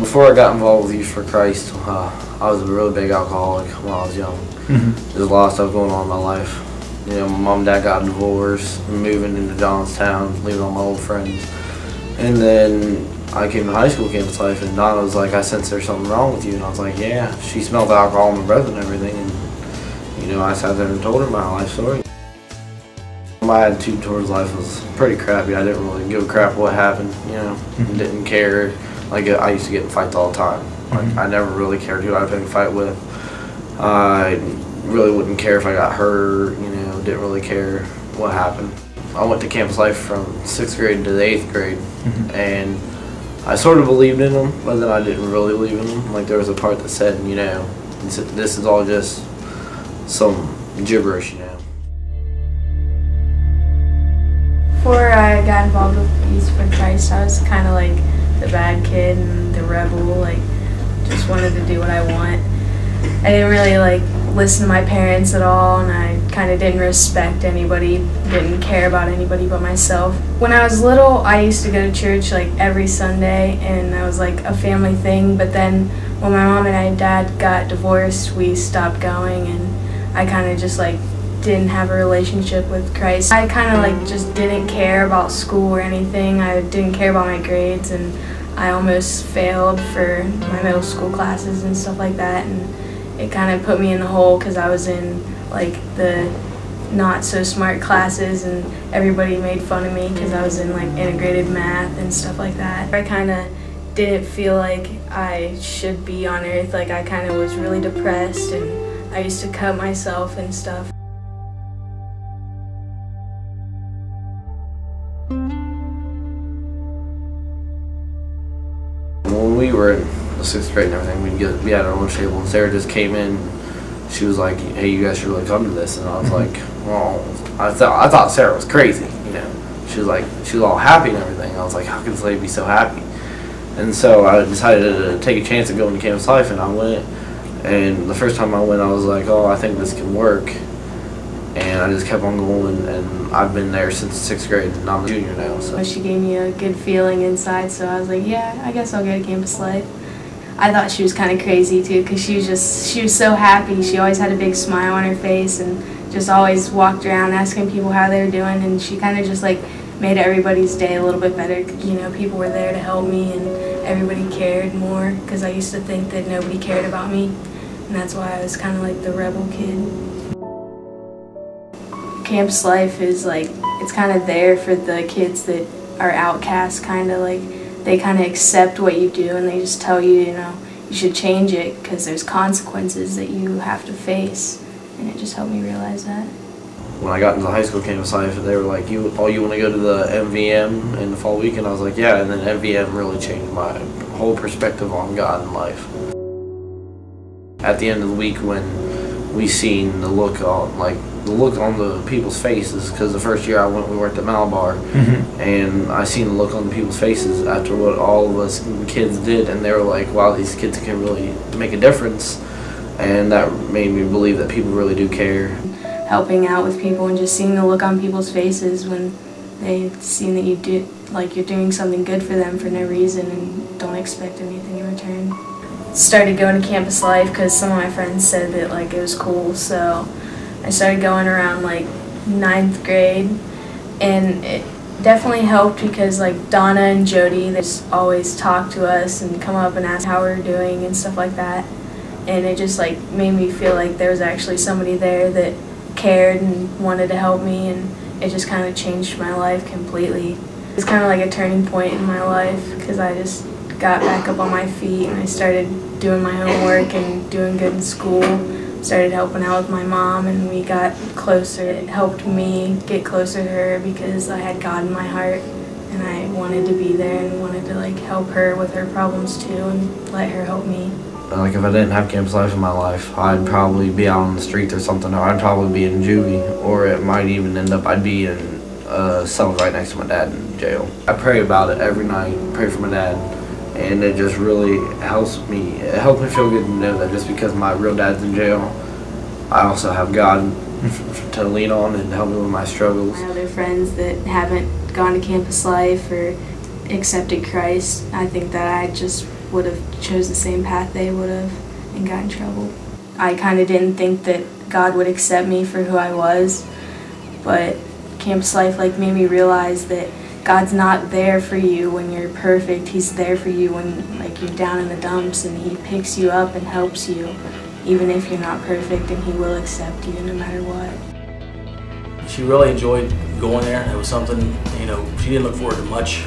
before I got involved with Youth for Christ, I was a really big alcoholic when I was young. There's a lot of stuff going on in my life. You know, my mom and dad got divorced, moving into Johnstown, leaving all my old friends. And then I came to high school campus life, and Donna was like, I sense there's something wrong with you. And I was like, yeah. She smelled the alcohol in my breath and everything. And, you know, I sat there and told her my life story. My attitude towards life was pretty crappy. I didn't really give a crap what happened, you know. Didn't care. Like, I used to get in fights all the time. Like, I never really cared who I picked a fight with. I really wouldn't care if I got hurt, you know, didn't really care what happened. I went to campus life from 6th grade to the 8th grade, and I sort of believed in them, but then I didn't really believe in them. Like, there was a part that said, you know, this is all just some gibberish, you know. Before I got involved with Youth for Christ, I was kind of like the bad kid and the rebel, like just wanted to do what I want. I didn't really like listen to my parents at all, and I kind of didn't respect anybody, didn't care about anybody but myself. When I was little, I used to go to church like every Sunday, and that was like a family thing, but then when my mom and my dad got divorced, we stopped going, and I kind of just like didn't have a relationship with Christ. I kind of like just didn't care about school or anything. I didn't care about my grades, and I almost failed for my middle school classes and stuff like that, and it kind of put me in the hole because I was in like the not so smart classes, and everybody made fun of me because I was in like integrated math and stuff like that. I kind of didn't feel like I should be on earth. Like, I kind of was really depressed, and I used to cut myself and stuff. When we were in the 6th grade and everything, we had our own table, and Sarah just came in. She was like, hey, you guys should really come to this. And I was like, well, I thought Sarah was crazy, you know. She was all happy and everything. I was like, how can this lady be so happy? And so I decided to take a chance at going to campus life, and I went. And the first time I went, I was like, oh, I think this can work. And I just kept on going, and I've been there since 6th grade, and I'm a junior now. So she gave me a good feeling inside, so I was like, yeah, I guess I'll go to campus life. I thought she was kind of crazy too, because she was so happy. She always had a big smile on her face, and just always walked around asking people how they were doing, and she kind of just like made everybody's day a little bit better. You know, people were there to help me, and everybody cared more, because I used to think that nobody cared about me, and that's why I was kind of like the rebel kid. Campus life is like, it's kind of there for the kids that are outcasts, kind of like they kind of accept what you do, and they just tell you, you know, you should change it because there's consequences that you have to face, and it just helped me realize that. When I got into high school campus life, they were like, you want to go to the MVM in the fall week? And I was like, yeah, and then MVM really changed my whole perspective on God and life. At the end of the week, when we seen the look on the people's faces, because the first year I went, we worked at Malabar, and I seen the look on the people's faces after what all of us kids did, and they were like, wow, these kids can really make a difference, and that made me believe that people really do care. Helping out with people and just seeing the look on people's faces when they see that you're doing something good for them for no reason and don't expect anything in return. Started going to campus life because some of my friends said that like it was cool, so I started going around like 9th grade, and it definitely helped because like Donna and Jody, they just always talk to us and come up and ask how we're doing and stuff like that, and it just like made me feel like there was actually somebody there that cared and wanted to help me, and it just kind of changed my life completely. It's kind of like a turning point in my life because I just got back up on my feet, and I started doing my homework and doing good in school. Started helping out with my mom, and we got closer. It helped me get closer to her because I had God in my heart, and I wanted to be there and wanted to like help her with her problems too and let her help me. Like, if I didn't have campus life in my life, I'd probably be out on the streets or something, or I'd probably be in juvie, or it might even end up I'd be in a cell right next to my dad in jail. I pray about it every night, pray for my dad, and it just really helps me. It helps me feel good to know that just because my real dad's in jail, I also have God to lean on and help me with my struggles. My other friends that haven't gone to campus life or accepted Christ, I think that I just would have chose the same path they would have and got in trouble. I kind of didn't think that God would accept me for who I was, but campus life made me realize that God's not there for you when you're perfect. He's there for you when you're down in the dumps, and He picks you up and helps you, even if you're not perfect, and He will accept you no matter what. She really enjoyed going there. It was something, she didn't look forward to much.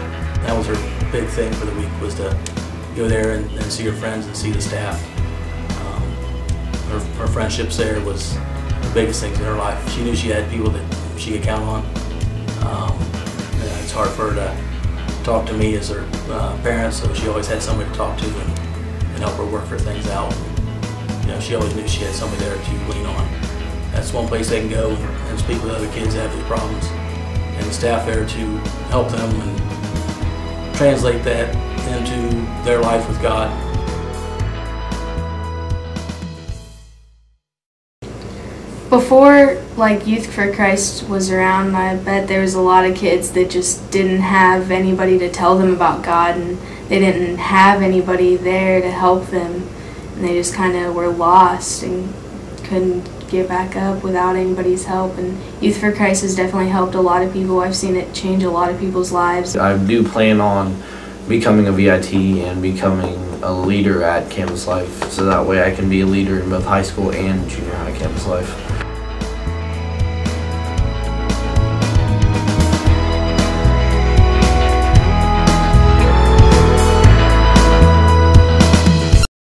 That was her big thing for the week, was to go there and see her friends and see the staff. Her friendships there was the biggest things in her life. She knew she had people that she could count on. It's hard for her to talk to me as her parents, so she always had somebody to talk to and help her work her things out. She always knew she had somebody there to lean on. That's one place they can go and speak with other kids that have these problems, and the staff there to help them and translate that into their life with God. Before Youth for Christ was around, I bet there was a lot of kids that just didn't have anybody to tell them about God, and they didn't have anybody there to help them, and they just kind of were lost and couldn't get back up without anybody's help. And Youth for Christ has definitely helped a lot of people. I've seen it change a lot of people's lives. I do plan on becoming a VIT and becoming a leader at campus life, so that way I can be a leader in both high school and junior high campus life.